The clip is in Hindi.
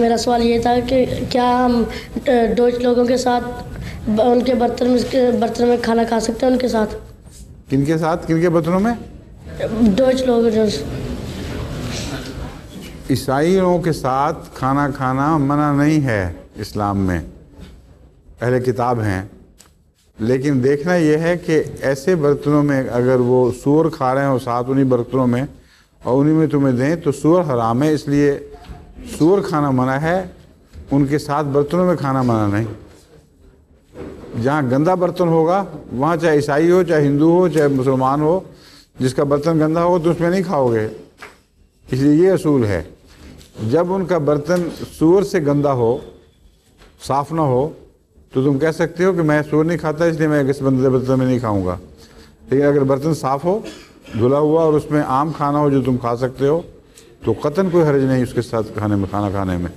मेरा सवाल ये था कि क्या हम डोच लोगों के साथ उनके बर्तन में खाना खा सकते हैं उनके साथ? किनके साथ, किनके बर्तनों में? डोच लोग जो ईसाइयों के साथ खाना खाना मना नहीं है इस्लाम में, अहले किताब हैं। लेकिन देखना यह है कि ऐसे बर्तनों में अगर वो सूअर खा रहे हो साथ उन्हीं बर्तनों में और उन्हीं में तुम्हें दें तो सूअर हराम है, इसलिए सूअर खाना मना है, उनके साथ बर्तनों में खाना मना नहीं। जहाँ गंदा बर्तन होगा वहाँ चाहे ईसाई हो, चाहे हिंदू हो, चाहे मुसलमान हो, जिसका बर्तन गंदा होगा तो उसमें नहीं खाओगे। इसलिए ये असूल है, जब उनका बर्तन सूअर से गंदा हो, साफ़ ना हो, तो तुम कह सकते हो कि मैं सूअर नहीं खाता इसलिए मैं किसी बंदे बर्तन में नहीं खाऊंगा। लेकिन अगर बर्तन साफ़ हो, धुला हुआ और उसमें आम खाना हो जो तुम खा सकते हो, तो कतन कोई हर्ज नहीं उसके साथ खाने में, खाना खाने में।